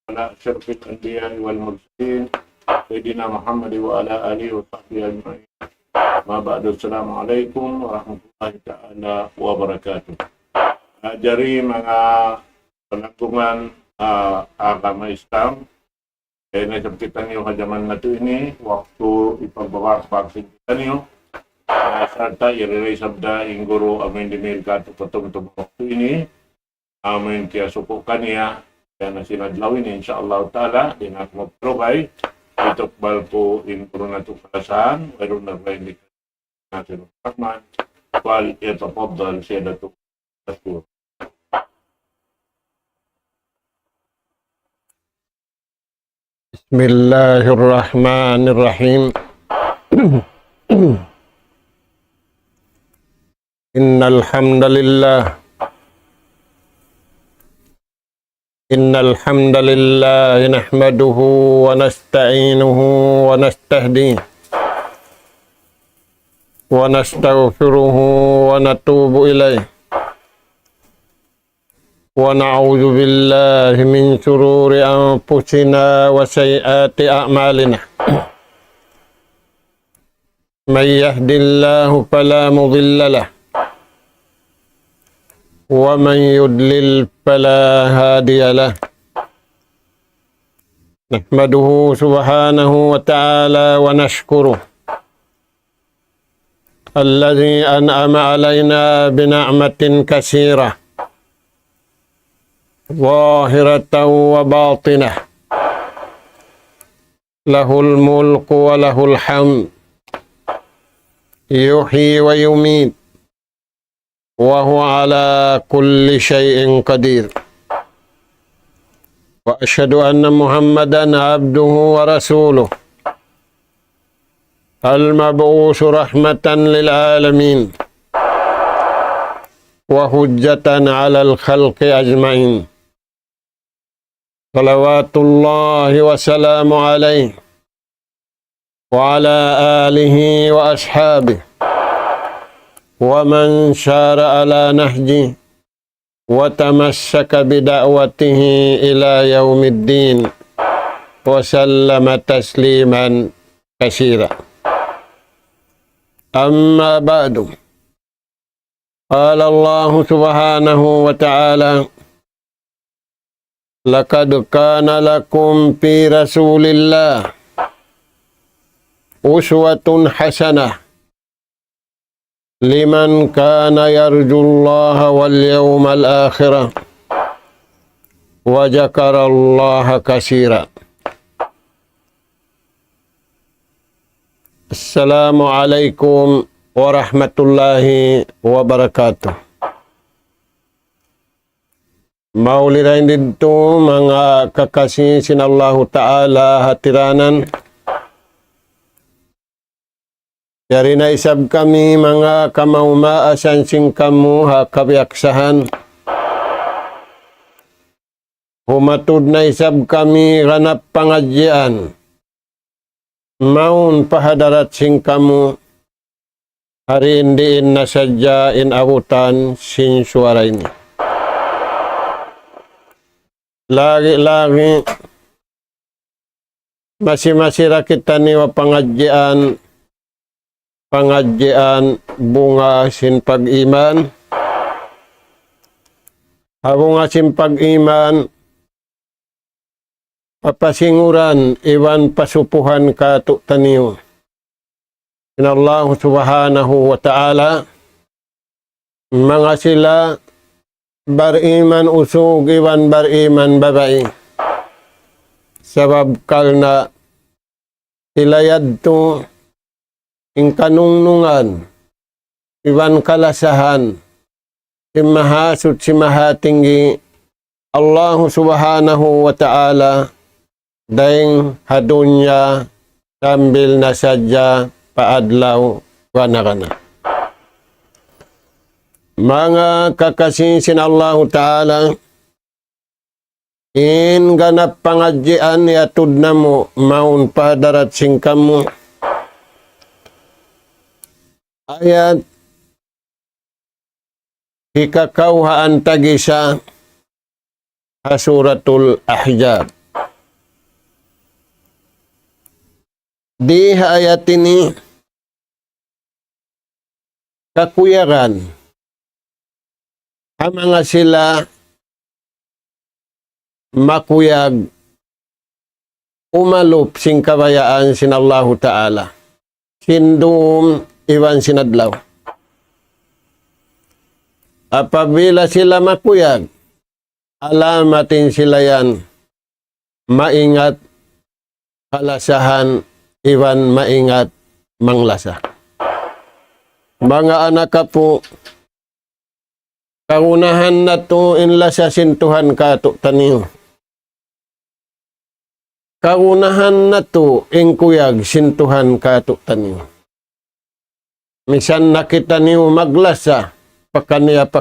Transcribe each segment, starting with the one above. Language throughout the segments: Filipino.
على أشرف الأنبياء والمرسلين سيدنا محمد وعلى آله وصحبه أجمعين. ما بعد السلام عليكم warahmatullahi ta'ala wabarakatuh. Jari mga penanggungan agama Islam, kaya nasakitan niyo kajaman na ito ini, waktu ipagbawa vaksin kita niyo, serta iriray sabda yung guru amin dinil ka patong-tong waktu ini, amin kaya sukukan niya, kaya na sinadlaw ini, insyaAllah ta'ala, dinak magprobay, ito bal po yung guru na ito kalasahan, mayroon na ba hindi natin Rahman, wal yatafadhal siyadatu mashkur. Bismillahirrahmanirrahim. Innal hamdalillah nahmaduhu wa nasta'inuhu wa nastahdihi wa nastaghfiruhu wa natubu ilayh wa na'udzu billahi min shururi anfusina wa sayyiati a'malina may yahdihillahu fala mudilla lahu wa man yudlil fala hadiya lahu nahmaduhu subhanahu wa ta'ala wa nashkuruhu الذي أنعم علينا بنعمة كثيرة ظاهرة وباطنة له الملك وله الحمد يحيي ويميت وهو على كل شيء قدير وأشهد أن محمدا عبده ورسوله المبعوث رحمة للعالمين وحجة على الخلق أجمعين صلوات الله وسلام عليه وعلى آله وأصحابه ومن سار على نهجه وتمسك بدعوته إلى يوم الدين وسلم تسليما كثيرا. أما بعد قال الله سبحانه وتعالى لقد كان لكم في رسول الله أسوة حسنة لمن كان يرجو الله واليوم الآخر وذكر الله كثيرا. Assalamualaikum warahmatullahi wabarakatuh. Maulidain dito mga kakasih sinallahu ta'ala hatiranan. Yari na isab kami mga kamaumaasan sing kamu hakabiyaksahan. Humatud na isab kami ranap pangadyan. Maun pahadarat sing kamu hari indiin na sadya inabutan sin suara ini. Lagi-lagi masih kita niwa pengajian bunga sin pag-iman. Bunga sin pag-iman papasinguran iwan pasupuhan ka taniyo. Inallahu subhanahu wa ta'ala mga sila bariman usog iwan bariman babae. Sabab kalna ilayad to ing kanungnungan iwan kalasahan si mahasud si mahatinggi Allahu subhanahu wa ta'ala daing hadunya sambil nasadya paadlaw kana. Mga kakasisin Allah Ta'ala, in ganap pangadjian yatud na mo maun padarat sing kamu. Ayat hikakauhaan tagisa Suratul Ahzab. di hayat ini kakuyaran hamang nga sila makuyag umalup sing kabayaan sin Allahu Ta'ala sindum iwan sinadlaw. Apabila sila makuyag, alamatin sila yan maingat kalasahan iwan maingat manglasa. Mga anak ka po, kaunahan na to inlasa sintuhan ka to taniyo. Kaunahan na to ingkuyag sintuhan ka to taniyo. Misan nakita niyo maglasa, pakaniya.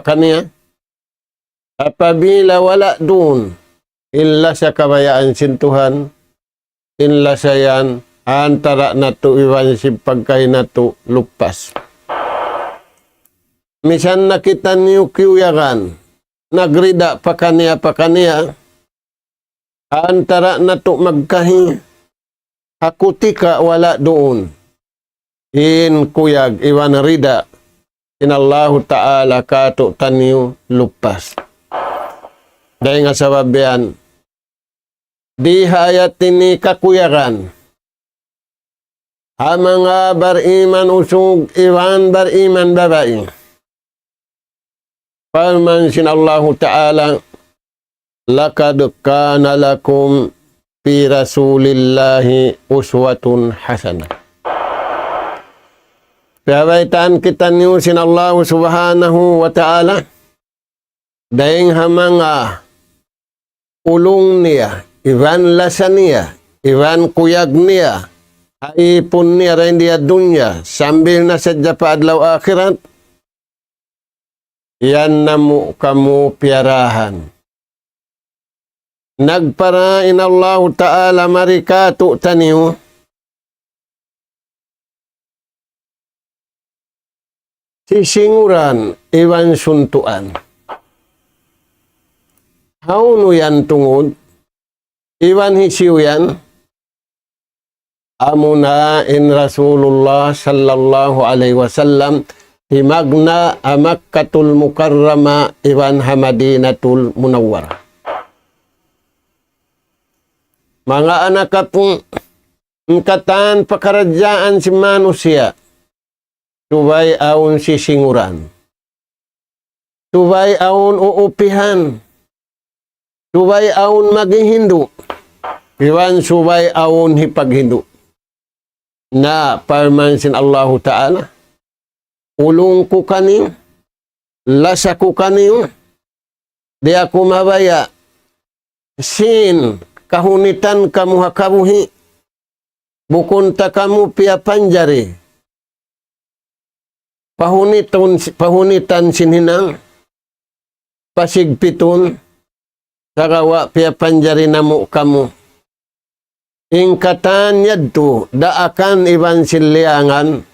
Apabila wala doon, inlasa kabayaan sintuhan, inlasa yan, antara na to iwan si pagkay na to lupas. Misan nakita niyo kiuyagan, nagrida pakaniya, antara na to magkahi, hakutika wala doon. In kuyag, iwan rida, inallahu ta'ala kato taniyo lupas. Dahil nga sababian, di hayat ini kakuyagan. Ang mga bariman usog, iwan bariman babae. Parman sin Allahu Ta'ala, lakad kana lakum fi rasulillahi uswatun hasanah. Piyabaitan kita niyo sin Allah subhanahu wa ta'ala dahil hamanga ulong niya, iwan lasa niya, iwan kuyag niya, haipon niya rin diya dunya, sambil na sadya pa adlaw akhirat, yan na mo kamu piyarahan. Nagparain Allah Ta'ala marikato taniyo, sisinguran, iwan suntuan. Hauno yan tungod, iwan hisiw yan, amuna in Rasulullah sallallahu alaihi wasallam, himagna Makkatul Mukarrama, iwan Hamadinatul Munawwara. Mga anak ka pong, katan pakaradyaan si manusia, tubay aun sisinguran. Tubay aun uupihan. Tubay aun maging Hindu. Iwan subay aun hipaghindu. Na parmansin Allahu Ta'ala. Ulong ko kaniyo. Lasa ko kaniyo. Di ako mabaya. Sin kahunitan kamu hakabuhi. Bukunta kamu pia panjari. Pahunitan sinhinang, pasigpitun, sarawa pia panjari namo kamu. Ingkatan yadto, daakan iban siliangan,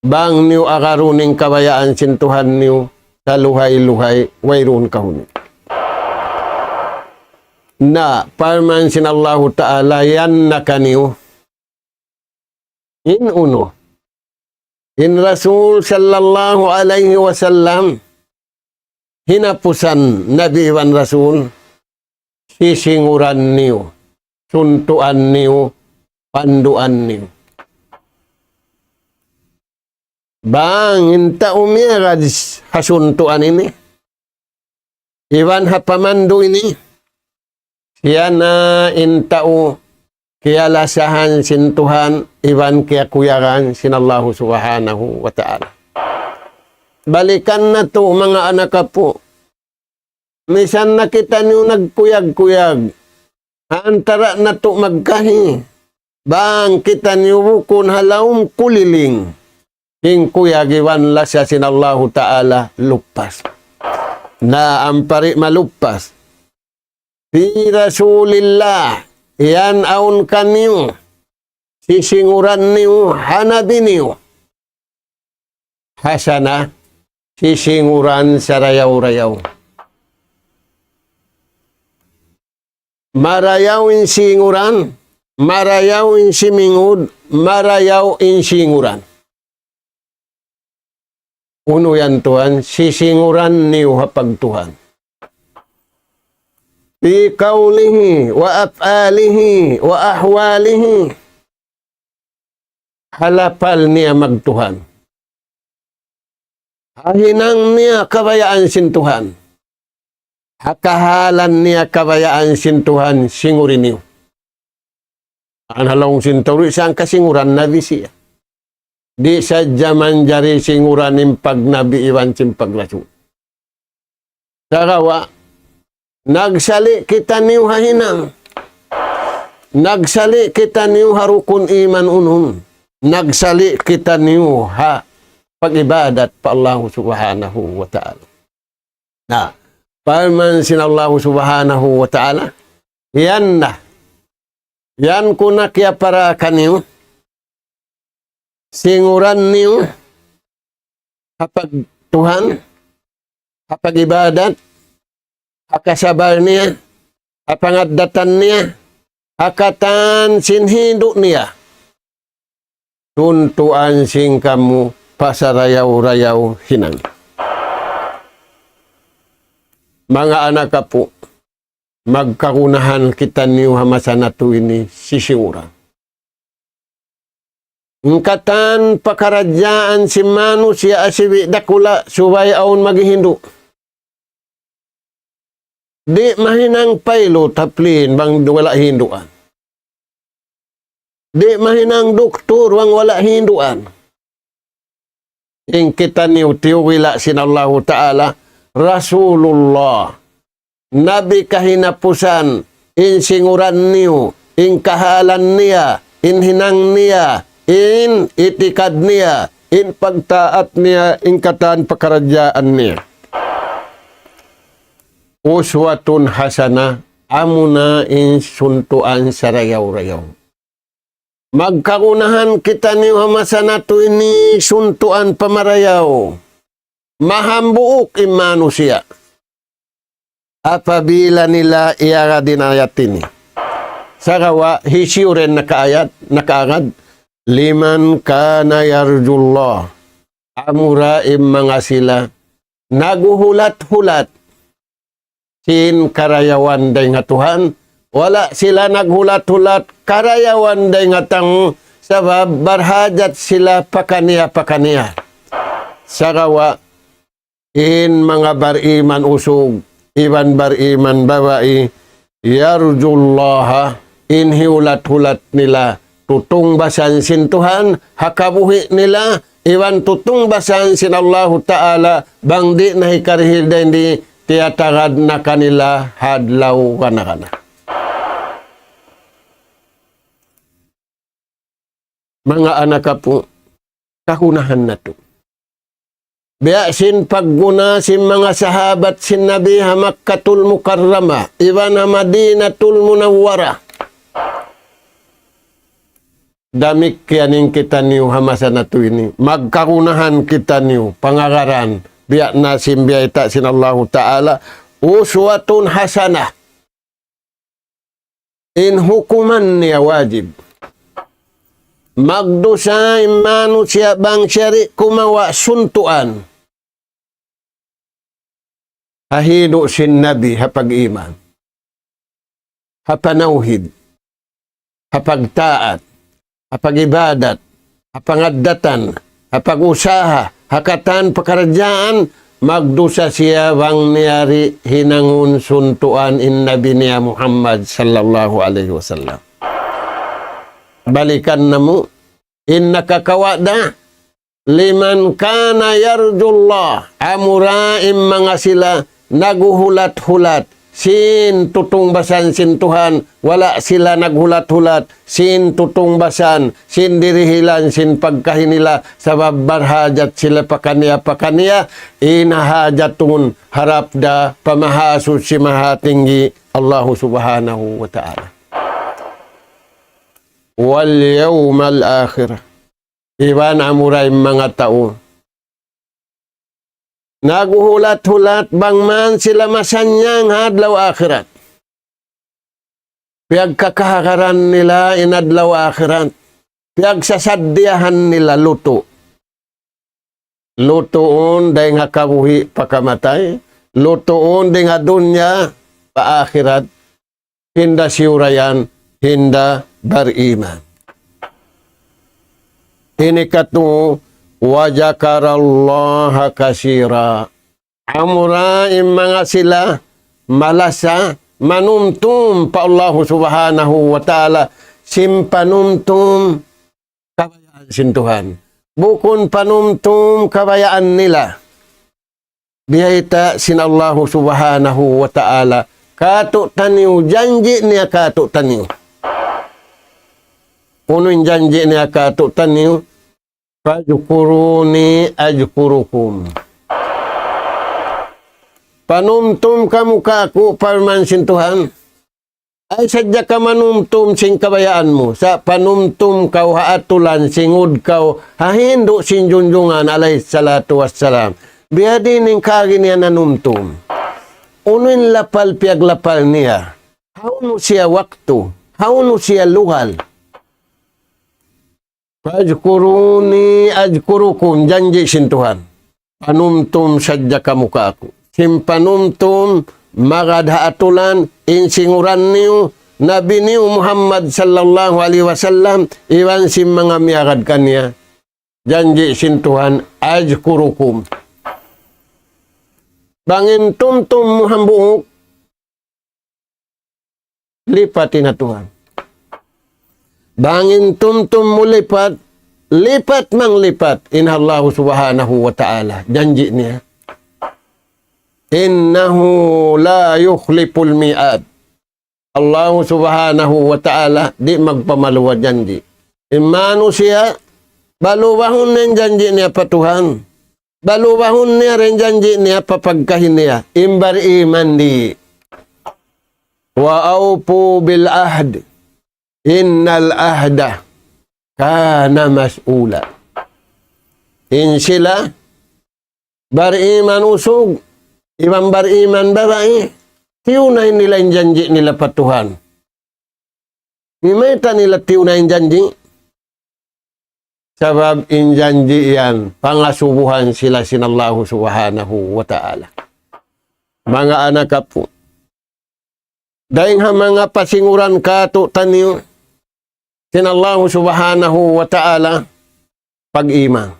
bang niyo akaruning kabayaan sintuhan niyo, sa luhay-luhay, wayrun kahuni. Na, parman sin Allahu Ta'ala, yan na kaniyo. Inuno. In Rasul sallallahu alaihi wasallam, hinapusan Nabi Iwan Rasul, sisinguran niyo, suntuan niyo, panduan niyo. Bang, inta umira hasuntuan ini. Iwan hapamandu ini. Siya na intao kiyalasahan sin Tuhan, iwan kaya kuyaran sin Allah subhanahu wa ta'ala. Balikan na to mga anak ka po. Misan nakita niyo nagkuyag-kuyag. Antara na to magkahi. Bang kita niyo bukon halawm kuliling. King kuyag iwan lasya sin Allah ta'ala lupas. Na ampari malupas. Fi Rasulillah. Yan aun kaniyo, sisinguran niyo, hanadin niyo. Hasana, sisinguran sa rayaw-rayaw. Marayawin singuran, marayawin simingud, marayaw insinguran. Uno yan Tuhan, sisinguran niyo hapag Tuhan. Fi kaulihi wa af'alihi wa ahwalihi. Halapal niya magtuhan. Hahinang niya kabayaan sin Tuhan. Hakahalan niya kabayaan sin Tuhan, singurin niyo. Ang halong sinturi siyang kasinguran nabi siya. Di sa jaman jari singuran ng pagnabi iwan sin paglaso. Sarawa, nagsali kita niyo hahinang. Nagsali kita niyo harukun iman unum. Nagsali kita niyo ha pag-ibadat pa Allah subhanahu wa ta'ala. Nah, paman sin Allah subhanahu wa ta'ala, yan na. Yan ko na kaya para kaniyo. Singuran niyo kapag Tuhan, kapag ibadat, hakasabar niya, kapangadatan niya, hakatan sinhindo niya. Tuntuan sing kamu pasarayaw-rayaw hinang. Mga anak ka po, magkakunahan kita niyo hamasan na to ini sisinguran. Ngkatan pakaradyaan si Manu siya asiwi dakula subay aun maghihindo. Di mahinang paylo taplin bang wala hinduan. Di mahinang doktor bang wala hinduan. Ing kita niyo tiwila sin Allah Ta'ala Rasulullah. Nabi kahinapusan in singuran niyo, in kahalan niya, in hinang niya, in itikad niya, in pagtaat niya, in kataan pakaradyaan niya. Uswatun hasana, amuna in suntuan sarayaw-rayaw. Magkakunahan kita niyo hamasan na to ini suntuan pamarayaw. Mahambuok imano siya. Apabila nila iyaga dinayat ini. Sarawa, hisiyo rin nakaagad. Liman kana yarjullah. Amura mga sila. Naguhulat-hulat. Sin karayawan day nga Tuhan. Wala sila naghulat-hulat karayawan day nga tang sabab barhajat sila pakaniya. Sarawa, in mga bariman usog, iban bariman babae, yarjullaha, in hiulat-hulat nila, tutungbasan sin Tuhan, hakabuhi nila, iwan tutungbasan sin Allah Ta'ala, bang di nahikarihil din di tiyatagad na kanila hadlaw kana. Mga anak ka po, kakunahan na to. Biya sin pagguna sin mga sahabat sin Nabi Makkatul Mukarrama, iwan Madinatul Munawwara. Damik yaning kita niyo hamasa na to ini. Magkakunahan kita niyo, pangagaran, biya na sin biya ita sin Allah Ta'ala, uswatun hasanah. In hukuman niya wajib. Magdusa imanu siya bang syari kumawa suntuan. Hahido sin Nabi hapag iman. Hapanauhid. Hapagtaat. Hapag-ibadat. Hapangaddatan. Hapag-usaha. Hakatan pakaradyaan. Magdusa siya bang niyari hinangun suntuan in Nabi niya Muhammad sallallahu alaihi wasallam. Balikan na mo, in nakakawada, liman kana yarjullah, amuraim mga sila, naguhulat-hulat, sin tutungbasan sin Tuhan, wala sila naghulat-hulat, sin tutungbasan, sin dirihilan, sin pagkahinila, sabab barhajat sila pakaniya, inahajatun harapda pamahasud si mahatinggi Allah subhanahu wa ta'ala. Wal yawmal akhir. Iban amuray mga tao. Naguhulat-hulat bang man sila masanyang hadlaw akhirat. Piyagkakahakaran nila inadlaw akhirat. Piyagsasadyahan nila luto. Lutoon day nga kabuhi pakamatay. Lutoon day nga dunya paakhirat. Hinda siurayan, hinda bariman. Ini katu wajakaраllaha kasira. Amura mga sila malasa manumtum pa Allah subhanahu wa ta'ala simpanumtum kabayaan sintuhan. Bukun panumtum kabayaan nila. Biyayta sin Allah subhanahu wa ta'ala kato taniw janji niya kato taniw. Puno'y janji niya kato taniw fajkuruni ajkurukum. Panumtum kamu kaku parman sintuhan. Ay sadya ka manumtum sing kabayaan mo. Sa panumtum kau haatulan singud kau hahindo sin junjungan alayhi salatu wassalam. Biya din yung kagi niya nanumtum. Unuin lapal piaglapal niya. Hauno siya waktu. Hauno siya luhal. Fajkuruni ajkurukum. Janji sintuhan. Panumtum sadya kamu kaku. Simpanumtum magadhaatulan insinguran niyo Nabi niyo Muhammad sallallahu alaihi wasallam iwan sim mga miagad kanya janji sintuhan ajkurukum bangin tumtum muhambuuk lipatin na Tuhan bangin tumtum mulipat lipat mang lipat inhallahu subhanahu wa ta'ala janji niya innahu la yukhliful mi'ad. Allah subhanahu wa ta'ala di magpamaluwa janji. Imano siya, balubahon niya janji niya pa Tuhan. Balubahon niya rin janji niya papagkahin niya. Imbar iman di. Wa awpu bil ahd. Innal ahda kana mas'ula. In sila, bariman usog. Ibang bariman babae, tiunay nila yung janji nila pa Tuhan. Mimeta nila tiunay yung janji. Sabab in janji yan, pangasubuhan sila sinallahu subhanahu wa ta'ala. Mga anak po, dahil mga pasinguran kato taniyo, sinallahu subhanahu wa ta'ala, pag-iman.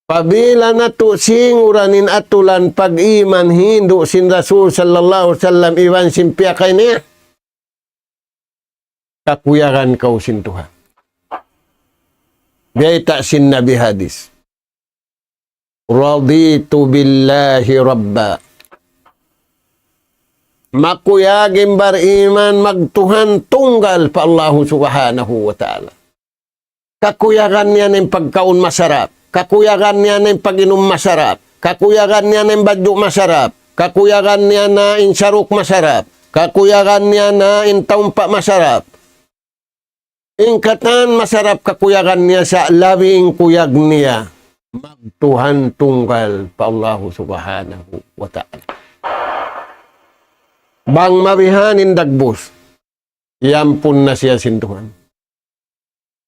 Pabila na to singuranin atulan pag-iman hindu sin Rasul sallallahu alaihi wasallam iwan simpia kay niya. Kakuyaran kau sin Tuhan. Gaita sin Nabi hadis. Raditu billahi rabba. Makuyagin bariman magtuhan tunggal pa Allah subhanahu wa ta'ala. Kakuyaran niya ng pagkaon masarap. Kakuyagan niya na yung pag-inom masarap. Kakuyagan niya na yung badyo masarap. Kakuyagan niya na yung sarok masarap. Kakuyagan niya na yung taumpa masarap. Ingkatan masarap kakuyagan niya sa labing kuyag niya. Magtuhan tunggal pa Allah subhanahu wa ta'ala. Bang mabihanin dagbos. Yampun na siya sintuhan.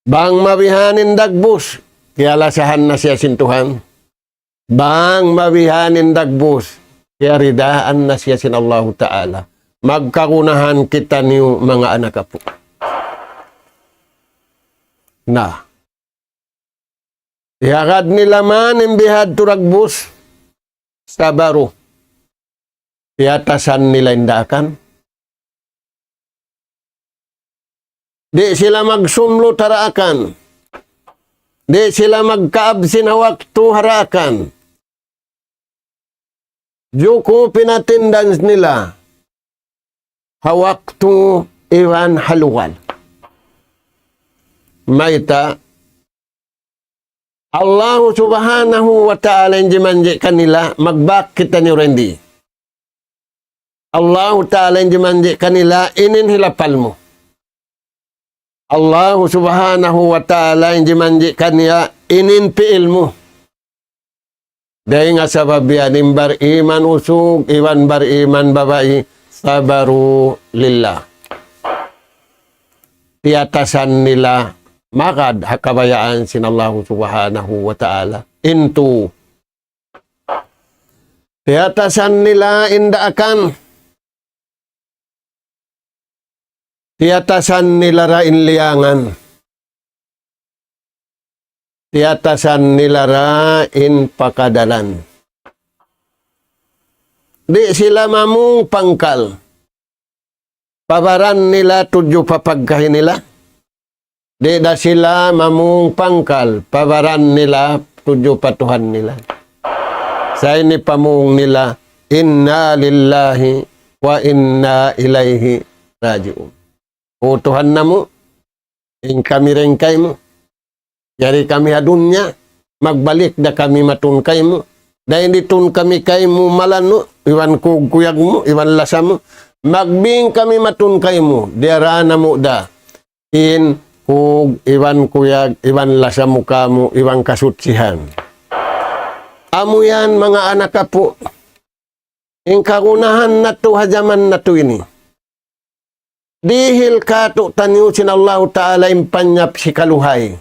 Bang mabihanin dagbos. Kaya lasahan na siya sintuhan. Bang mabihanin dagbos. Kaya ridaan na siya sin Allah ta'ala. Magkakunahan kita niyo mga anak po. Na. Iagad nila man imbihad turagbos. Sabaro. Iatasan nila indakan. Di sila magsumlo taraakan. Di sila magkaabsin na waktu harakan. Juko pinatindans nila. Hawaktu iwan haluwal. Maita. Allah subhanahu wa ta'ala yung jimanji kanila. Magbak kita ni Randy. Allah ta'ala yung jimanji kanila. Inin hilapal mo. Allah subhanahu wa ta'ala yung jimanji kaniya inin piil mo. Dahil nga sabab yan, bar iman usog, iwan bar iman babae, sabaru lillah. tiyatasan nila makad hakabayaan sinallahu subhanahu wa ta'ala. Into tiyatasan nila indaakan. Tiyatasan nila ra inliangan. Tiyatasan nila ra in pakadalan. Di sila mamung pangkal. Pabaran nila tudyo papagkahin nila. Di da sila mamung pangkal. Pabaran nila tudyo patuhan nila. Sa ini pamung nila, inna lillahi wa inna ilaihi raji'un. O Tuhan namu, in kami rengkay mo. Yari kami hadunya, magbalik da kami matun kay mo. Da hindi tun kami kay mo malano, iwan kuyag mo, iwan lasa mo. Magbing kami matun kay mo, diara na mo da. In kug, iwan kuyag, iwan lasa mo ka mo, iwan kasutsihan. Amo yan mga anak ka po. In kagunahan na to, hajaman na to ini. Dihil kato tanyo sinallahu ta'ala impanyap si kaluhay.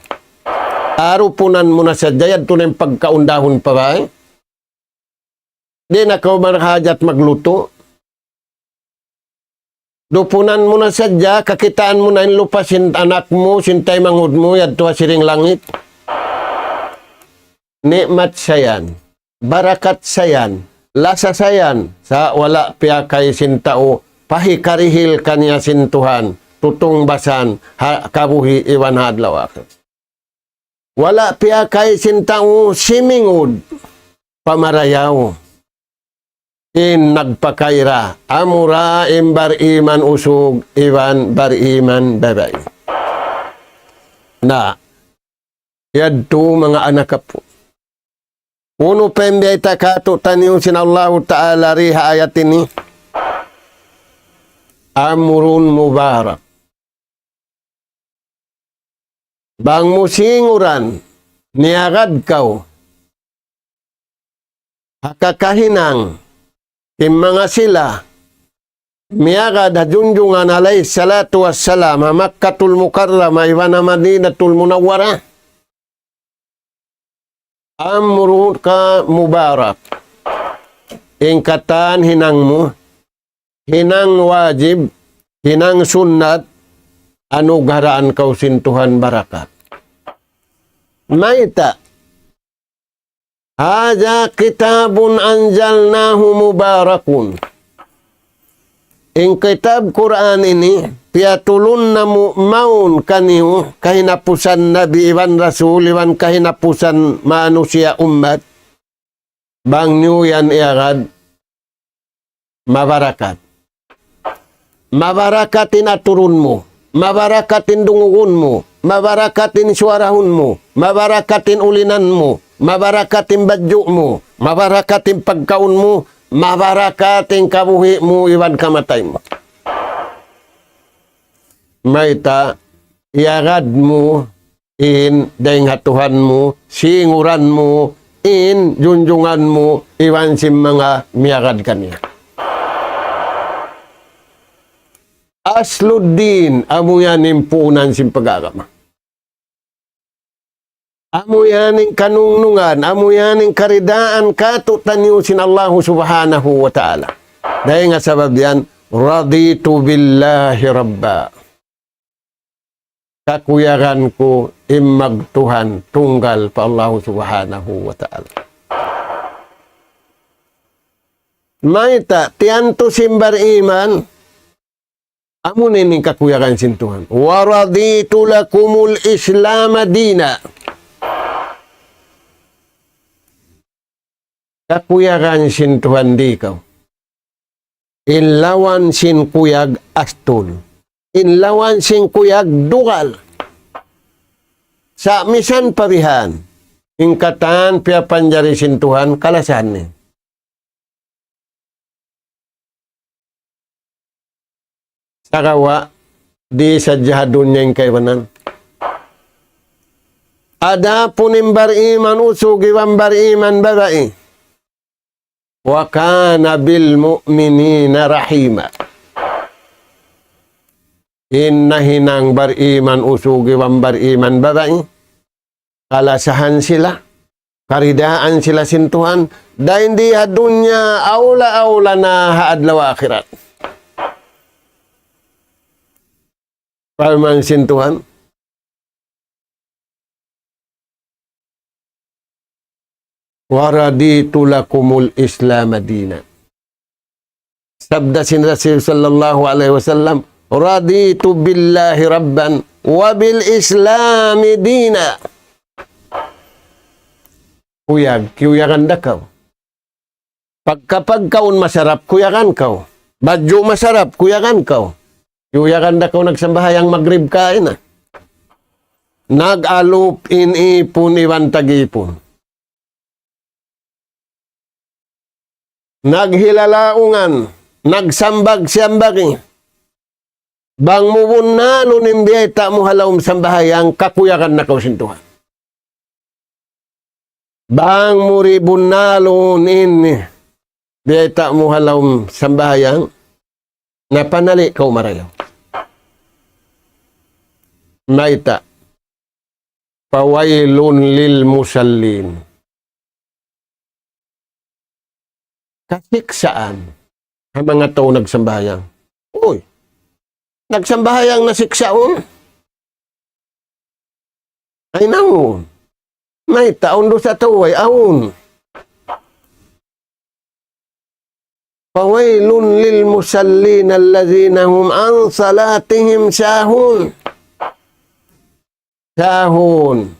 Arupunan mo na sa jayad to na yung pagkaundahon pa ba eh? Di na ka marahajat magluto. Dupunan mo na sadya, kakitaan mo na yung lupa sin anak mo, sintay mangud mo, yadto siring langit. Nikmat sayan, barakat sayan, lasa sayan, sa wala piyakay sintao, pahikarihil kanya sintuhan, tutong basan, kabuhi iwan hadlaw ako. Wala piyakay sintao simingud, pamarayaw. In nagpakaira, amura imbar iman usog, iwan bar iman babay. Na, yadto mga anak po. Uno pembay takato tanyo sinallahu ta'ala riha ayat ini. Amrun mubarak. Bang musinguran, niagad kau. Hakakahinang, kim mga sila, miagad hadunjungan alayhi salatu wassalam, Makkatul Mukarrama, iwana Madinatul Munawwara. Amrun ka mubarak. Ingkatan hinang mo, hinang wajib, hinang sunnat, anugaraan kau sintuhan barakat. Maita, haja kitabun anjalnahu mubarakun. Ing kitab Quran ini, piatulun namu maun kaniu, kahinapusan Nabi iwan Rasul, iwan kahinapusan manusia umat, bang niyo yan iagad, mabarakat. Mabarakatin aturun mo, mabarakatin dungugun mo, mabarakatin suarahun mo, mabarakatin ulinan mo, mabarakatin badyo mo, mabarakatin pagkaun mo, mabarakatin kabuhi mo, iwan kamatay mo. Maita, iagad mo, in daing hatuhan mo, singuran mo, in junjungan mo, iwan sim mga miagad kanya. Asluddin, amo yan yung punan sim pag-agama. Amo yan yung kanunungan, amo yan yung karidaan katutan niyo sinallahu subhanahu wa ta'ala. Dahil nga sabab yan, raditu billahi rabba. Kakuyaran ko imagtuhan tunggal pa Allah subhanahu wa ta'ala. Maita, tiyanto simbar iman, amo nining kakuyakan sintuhan. Wa raditu lakumul Islam dina. Kakuyakan sintuhan di kau. Inlawan sin kuyag astul. Inlawan sin kuyag dugal. Sa misan parihan. Ingkatan pia panjari sintuhan kalasan ni. Sakawa, di sadyahadun niya yung kaiwanan. Ada punim bariman usug iwan bariman babai. Wa kana bil mu'minina rahima. Hinang bariman usugi wan bariman babae. Kalasahan sila. Karidaan sila sintuhan. Dahil di dunya aula-aula na haadlaw akhirat. Paman sintuhan. Waraditu lakumul Islam madina. Sabda sin Rasul sallallahu alaihi wasallam, raditu billahi rabban wa bil islami dina. Kuyagan da kaw. Pagkapag kaun masarap, kuyagan kaw. Badyo masarap, kuyagan kaw. Kuyagan da kaw nagsambahayang magrib kain na. Nag-alup inipon iwan tagipon. Naghilalaungan, nagsambag-siyambagi. Bang mubunalo nimbiyay ta mo halawm sambahayang kakuyakan na kausintuhan. Bang muribunalo nin biyay ta mo halawm sambahayang napanali kau marayaw. Maita, pawailun lil musallin. Kasiksaan ang mga tao nagsambahayang. Uy, nagsambahayang nasiksaon. Ay naon. May taon do sa tao ay aon. Pawailun lil musallin allazina hum an salatihim sahun. Sahun.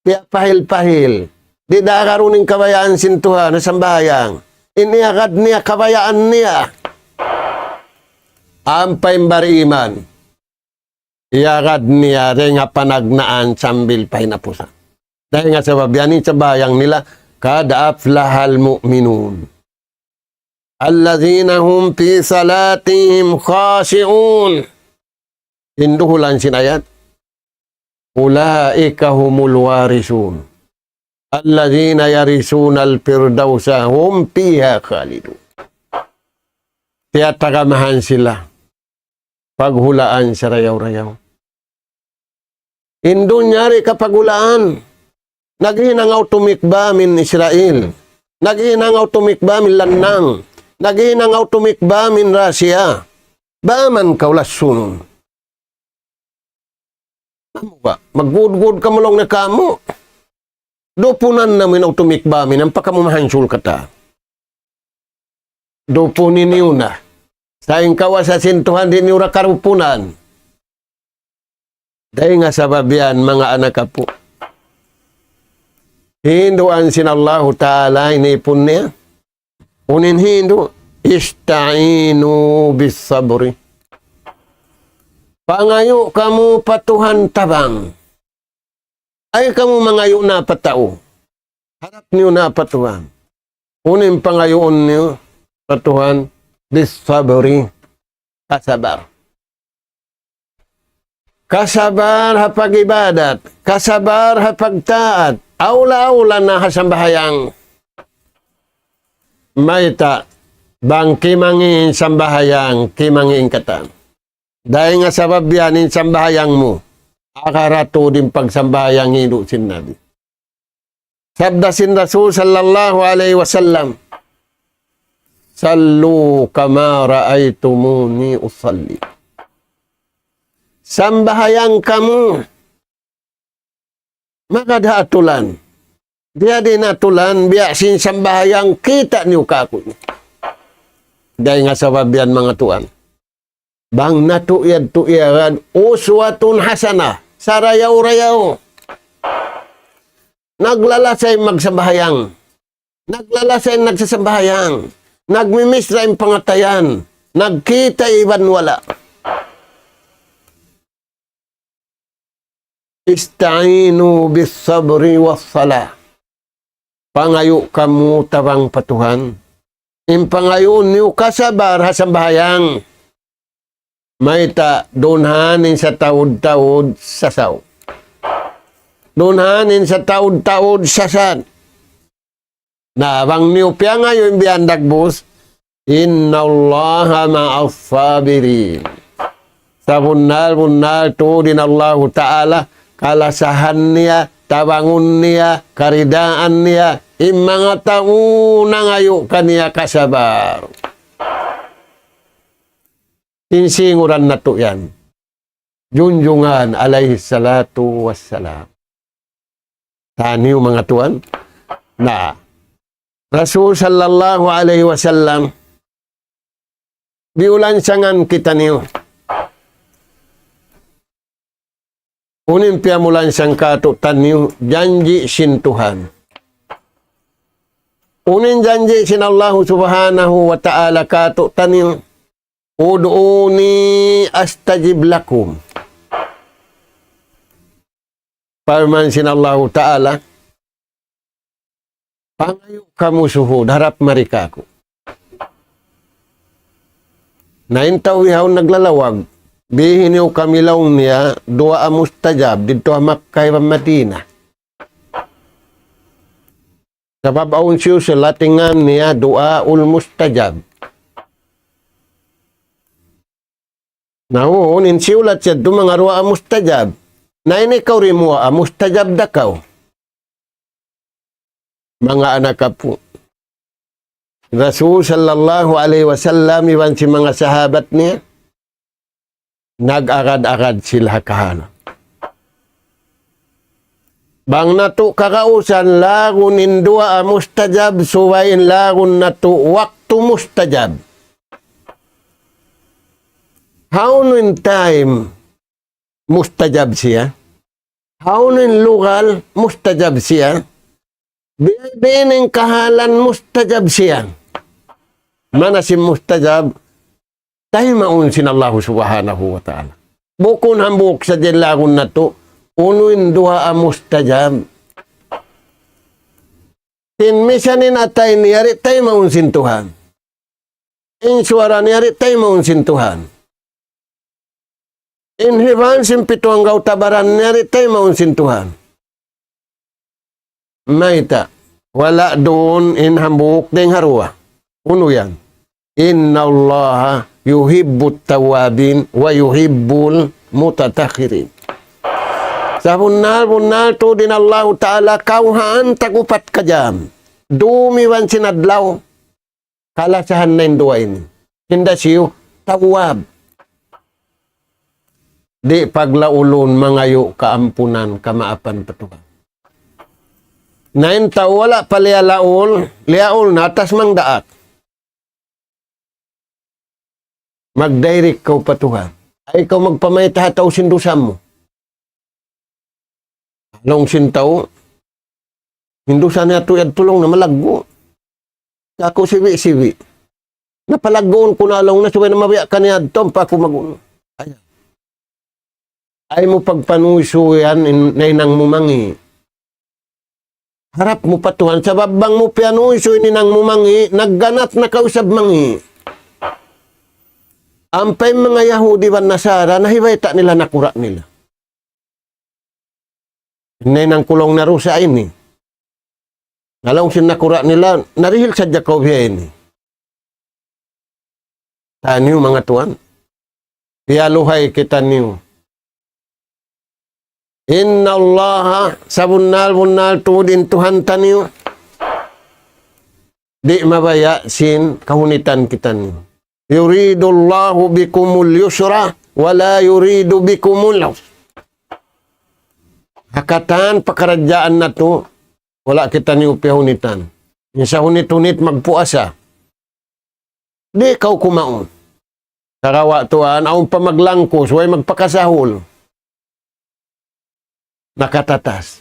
Kaya pahil-pahil. Di dakaruning kabayaan sintuhan na sambahayang. Iniagad niya kabayaan niya. Ampay bariman. Iagad niya rin nga panagnaan sambil pahinapusan. Dahil nga sa babiyanin sa bayang nila, kada aflahal mu'minun. Allazina hum fi salatihim khashi'un. Hinduhulan sinayat. Ulaika humul warisun. Allazina yarisuna al-firdausa hum fiha khalidun. Kaya tagamahan sila. Paghulaan sa rayaw-rayaw. Indunyari kapaghulaan. Naghinangaw tumikba min Israel. Naghinangaw tumikba min Lannang. Naghinangaw tumikba min Russia. Baman kaulasun. Ano ba? Mag-good-good ka mo lang na kamo. Dopunan namin ang tumikba min. Ang pakamumahansul kata. Dopunin niyo na. Saing kawa sa sintuhan din niyo rakarupunan. Dahil nga sa babian mga anak po. Hinduan sinallahu ta'ala inipon niya. Unin Hindu, ista'inu bis sabri. Pangayo kamu patuhan tabang. Ay kamu mangayo na patao. Harap niyo na patuhan. Unin pangayoon niyo patuhan bis sabri. Kasabar. Kasabar hapag ibadat. Kasabar hapag taat. Aula-aula na hasambahayang maita bang kimangin sambahayang kimangin katan. Dahil nga sabab yanin sambahayang mo, akarato din pagsambahayang hino sin Nabi. Sabda sin Rasul sallallahu alaihi wasallam, sallu kama ra'aytumuni usalli. Sambahayang kamu, maka daatulan. Dia din atulan, biya sin sambahayang kita niyo kako. Dahil nga sabab yan mga tuan. Bang natuyad-tuyaran, uswatun hasana, sarayaw-rayaw. Naglalasay magsambahayang. Naglalasay nagsasambahayang. Nagmimisra yung pangatayan. Nagkita iban wala. Ista'inu bis sabri was salah. Pangayo kamu tabang patuhan. Impangayon niyo kasabar hasambahayang. Maita dunhanin sa taud-taud sasaw. Dunhanin sa taud-taud sasan. Nabang niyo piya ngayon biyandag bus. Inna Allaha ma'as sabirin. Sa bunal tu din Allah Ta'ala kalasahan niya, tabangun niya, karidaan niya, mga tao na ngayo kaniya kasabar. Insinguran na to yan. Junjungan alaihi salatu wassalam. Taniw mga tuan na Rasul sallallahu alaihi wasallam biulansangan kita niyo. Unin piamulan sang katutan niyo, janji sin Tuhan. Unin janji sin Allah subhanahu wa ta'ala katutan niyo, ud'uni astajib lakum. Parman sin Allah ta'ala, pangayo kamu suhud, harap marika ko. Naintaw ihaw naglalawag, bihin yung kamilaw niya, dua mustajab, dito Makkah wa Madina. Kababaon siya sa latingan niya, dua mustajab. Naon, insiulat siya, mga dua mustajab. Na ini kau rin mo, mustajab da kau. Mga anak ka po. Rasul sallallahu alaihi wasallam, iwan si mga sahabat niya, nag-agad-agad sila kahana. Bang nato kakausan, lagun indua mustajab, suwain lagun nato waktu mustajab. How in time mustajab siya? How in lugal mustajab siya? Bining kahalan mustajab siya. Mana si mustajab? Dahil maunsin Allah subhanahu wa ta'ala. Bukun hambuk sa dilagun na to, unuin dua mustajab. Tinmisanin atay niyari, tayo maunsin Tuhan. Insuara niyari, tayo maunsin Tuhan. Inhiban simpito ang gautabaran niyari, tayo maunsin Tuhan. Maita, wala doon inhambuk ding harwa. Uno yan. Inna Allah yuhibbut tawabin wa yuhibbul mutatakhirin. Sa bunal to din Allah Ta'ala kauhaan tagupat ka jam. Dumiwan sinadlaw. Kalasahan na yung duwa ini. Hinda siyo tawab. Di paglaulon mangayo kaampunan kamaapan patukan. Nain tao wala palialaul, liaul natas mang daat. Mag-direct kau patuhan. Ay ikaw magpamayta tao sindusam mo. Along sintaw, hindusan niya tuyad tulong na malaggo. Ako siwi-siwi. Napalaggoon ko na along na suway na mabiyak ka niya doon pa ako mag-uno. Ay mo pagpanusuyan na inang mumangi. Harap mo patuhan. Sa babang mo pianusuy ni nang mumangi, nagganat na kausab mangi. Ampay mga Yahudi van Nasara, nahiwayta nila nakura nila. Hindi nang kulong na rusa ini. Nalong sinakura nila, narihil sa Jacobia ini. Taniyo mga tuan. Pialuhay kita niyo. Inna Allah sa bunal tudin Tuhan taniyo. Di mabaya sin kahunitan kita niyo. Yuridullahu bikumul yusra wala yuridu bikumul usra. Hakatan pakarajaan na to, wala kita ni upihunitan. Yung sa hunit-hunit magpuasa. Di kau kumaon. Karawa tuan, aong pamaglangkos, way magpakasahol. Nakatatas.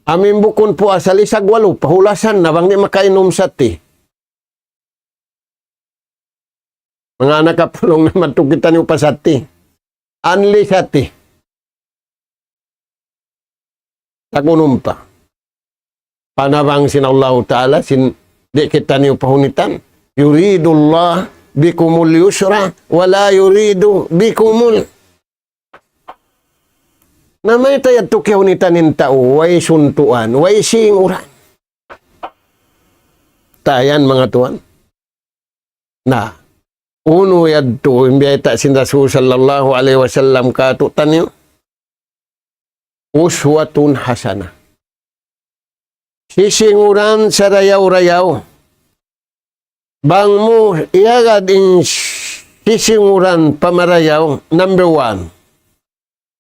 Amin bukon puasa, lisag walo, pahulasan na bang di makainom sa ti. Mga nakapulong naman tukitan yung pasati. Anli sati. Tagunumpa. Panabang sin Allah Ta'ala, di kita niyo pahunitan. Yuridullah bikumul yusra, wala yuridu bikumul. Namay tayad to kahunitan ng tao, way suntuan, way singuran. Tayan mga tuan. Na, Uno yadto, imbiyata sin Rasul sallallahu alaihi wasallam katutan niyo. Uswatun hasanah. Sisinguran sa rayaw-rayaw. Bang mo, iyagad in sisinguran pamarayaw. Number 1,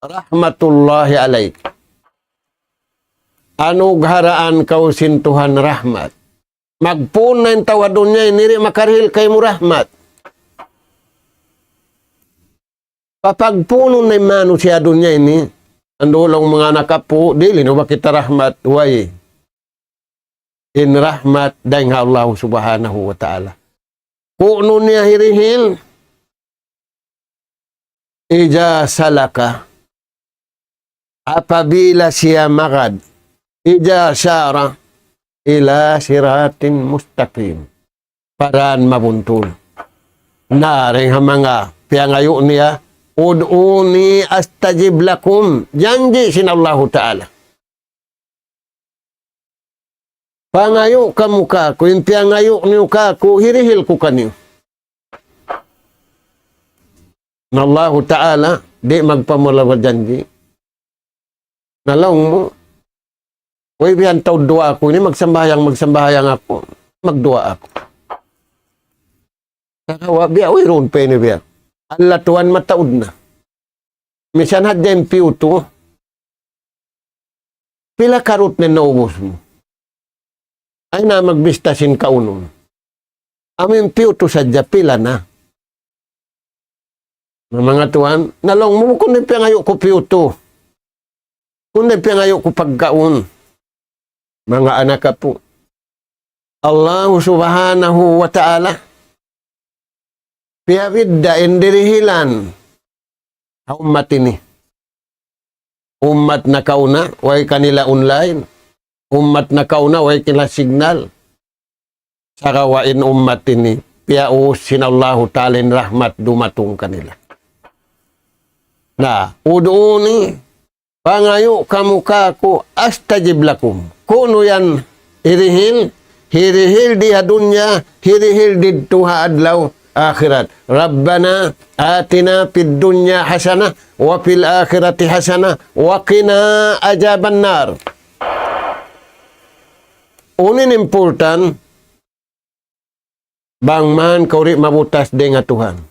rahmatullahi alaik. Anugharaan kau sintuhan rahmat. Magpunan tawadon niya, iniri makarhil kay mo rahmat. Papagpuno na mano siya doon niya ini, andulong mga nakapu, dili no ba kita rahmat, way. In rahmat, dahil Allah subhanahu wa ta'ala. Puno niya hirihil, ija salaka, apabila siya magad, ija syara, ila siratin mustaqim, paraan mabuntun. Naring mga piyangayo niya, ud'uni astajib lakum, janji sin Allah Ta'ala. Pangayo kamu ka, kung piyangayo niyo ka, hirihil ko kanyo. Na Allah Ta'ala, di magpamulawa janji. Nalaw mo, uy, biyan taw dua ako, ini magsambayang ako, magdua ako. Kakawa, biya, uy, ron pa ini biya. Allah tuan mataud na. Misan hadya yung piuto, pila karot na naubos mo. Ay na magbistasin ka unon. Amin piuto sadya, pila na. Mga tuan, nalong mo kung di piyangayo ko piuto. Kung di piyangayo ko pagkaon. Mga anak ka po. Allah subhanahu wa ta'ala. Piyawidda indirihilan. Umat ini. Umat na kauna, way kanila online. Umat na kauna, way kanila signal. Sarawain umat ini. Piyaus sinallahu ta'alin rahmat dumatong kanila. Na, uduni, pangayo kamuka ko astajib lakum. Kuno yan, hirihil di dunya, hirihil di tuha adlaw, akhirat. Rabbana atina fid dunya hasanah wa fil akhirati hasanah wa qina azaban nar. Unin important, bangman kauri mabutas dengan Tuhan.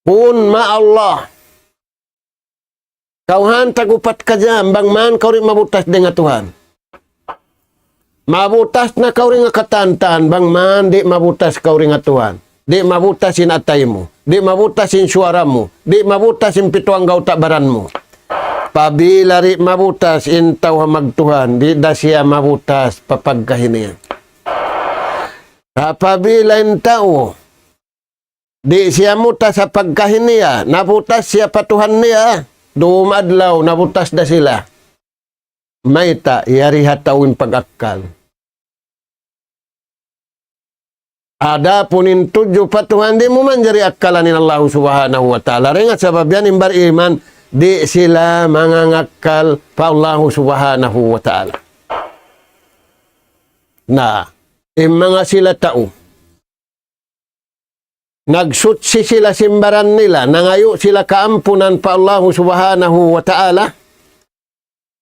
Pun ma Allah. Kauhan tagupat ka dyan, bangman kauri mabutas dengan Tuhan. Mabutas na kauri nga katantan, bangman di mabutas kauri nga Tuhan. Di mabutasin atay mo. Di mabutasin suara mo. Di mabutasin pituang gautabaran mo. Pabilari mabutas intaw magtuhan. Di da siya mabutas papagkahiniyan. Apabila intaw, di siya mutas sa pagkahiniya, nabutas siya patuhan niya, dumadlaw, nabutas da sila. Mayta, yari hatawin pag-akal. Ada punin tujuh patuhan, di mo man jari akalanin Allah subhanahu wa ta'ala. Ringat sabab yan, imbar iman, di sila mangangakal pa Allah subhanahu wa ta'ala. Na, mga sila tao, nagsutsi sila simbaran nila, nangayo sila kaampunan pa Allah subhanahu wa ta'ala,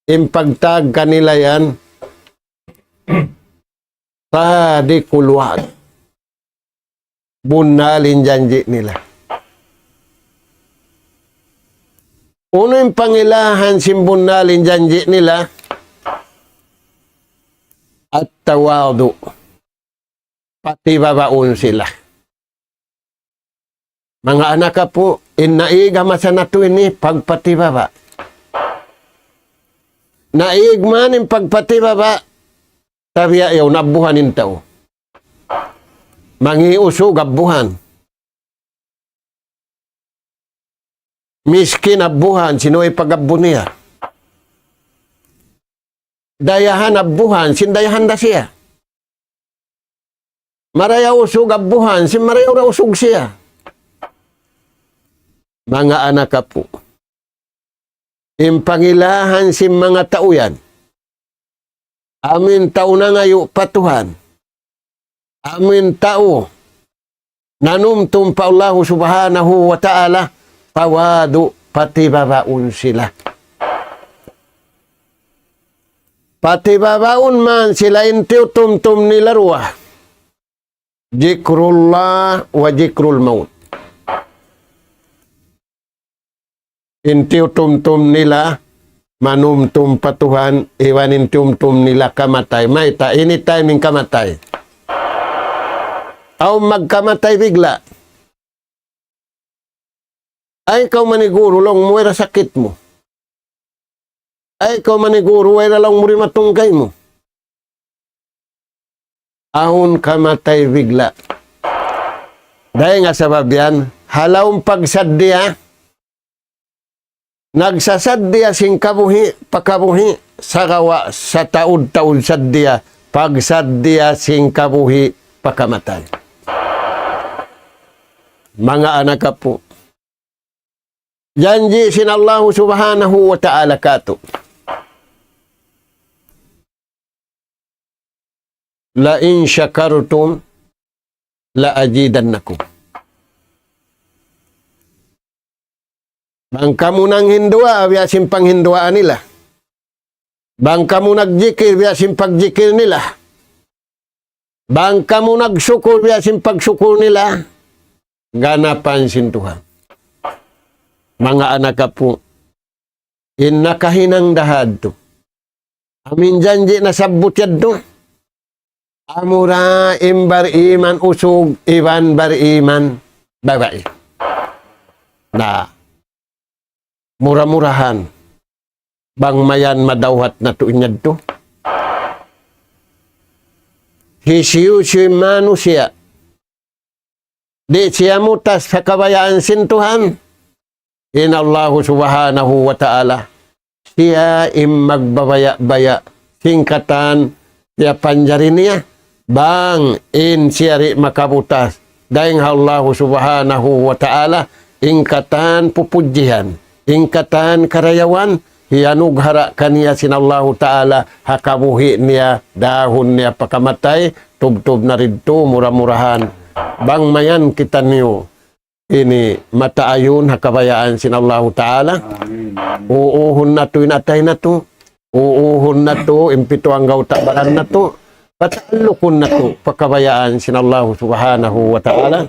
impagtag kanila yan, tadi kulwag. Bunalin janji nila. Uno yung pangilahan simbunalin janji nila at tawadu. Pati babaon sila. Mga anak ka po, inaiga masanatu ini pagpatibaba. Naig man yung pagpatibaba, tabi ayaw nabuhanin tao. Mangiusog abuhan. Miskin abuhan, sino'y pag-abu niya. Dayahan abuhan, sindayahan da siya. Maraya usog abuhan, sin maraya ura usog siya. Mga anak ka po. Impangilahan si mga tauyan. Amin tao na ngayo patuhan. Amin tao. nanumtum pa Allah subhanahu wa ta'ala, tawadu, patibabaun sila. Patibabaun man sila, intiw tumtum nila ruah. Jikrullah wa jikrul maut. Intiw tumtum nila, manumtum patuhan, iwanin tumtum nila kamatay. May ta, anytime yung kamatay. O magkamatay bigla. Ay, ikaw maniguro lang mo, wala sakit mo. Ay, ikaw maniguro, wala lang mo rin matunggay mo. Ahon kamatay bigla. Dahil nga sabab yan, halawang pagsadya, nagsasadya sing kabuhi, pakabuhi, sa kawa, sa taud-taud sadya, pagsadya sing kabuhi, pakamatay. Mga anak ka po, janji sin Allah subhanahu wa ta'ala kato. La in syakartum la ajidannakum. Bang kamu nang hindua, biasin panghinduaan nila. Bang kamu nagjikir, biasin pagjikir nila. Bang kamu nagsyukur, biasin pagsyukur nila. Ganapan sin Tuhan. Mga anak ka po, inakahinang dahad to. Amin janji na sabot yan to. Amura imbar iman usog, iwan bar iman babae. Na murah-murahan bang mayan madawhat na tuinyad to. Hisiyu si manusia. Di siya mutas sa kabayaan sin Tuhan. Inallahu subhanahu wa ta'ala. Siya magbabaya-baya. Singkatan siya panjari niya. Bang in siyari makabutas. Dahil Allah subhanahu wa ta'ala. Ingkatan pupudjihan. Ingkatan karayawan. Hiyanughara kaniya sinallahu ta'ala. Hakabuhi niya. Dahon niya pakamatay. Tub-tub na rinto. Murah-murahan. Bang mayan kita niyo. Ini mata ayun hakabayaan sinallahu ta'ala. Uuhun na to inatay na to. Uuhun na to impito ang gautabaran na to. Patalukun na to pakabayaan sinallahu subhanahu wa ta'ala.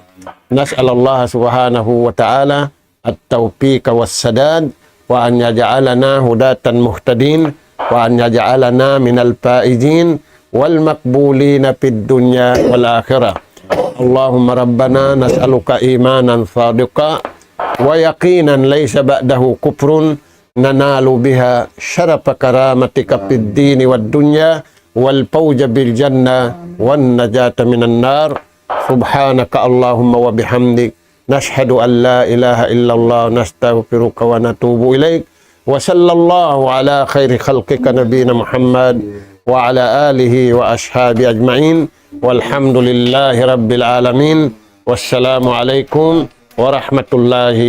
Nas'alallah subhanahu wa ta'ala at-tawfiq was-sadad wa an yaj'alana hudatan muhtadin wa an yaj'alana minal faizin wal maqbulina fid dunya wal akhirah. Allahumma rabbana nas'aluka imanan sadiqa wa yaqinan laysa ba'dahu kufrun nanalu biha syarafa karamatika fid dini wad dunya wal fawza bil jannah wan najata minan nar. Subhanaka Allahumma wa bihamdik nashhadu an la ilaha illallah nastaghfiruka wa natubu ilaik. Wa sallallahu ala khairi khalqika nabiyina Muhammad wa ala alihi wa ashabi ajma'in. Walhamdulillahi rabbil alamin. Wassalamu alaikum warahmatullahi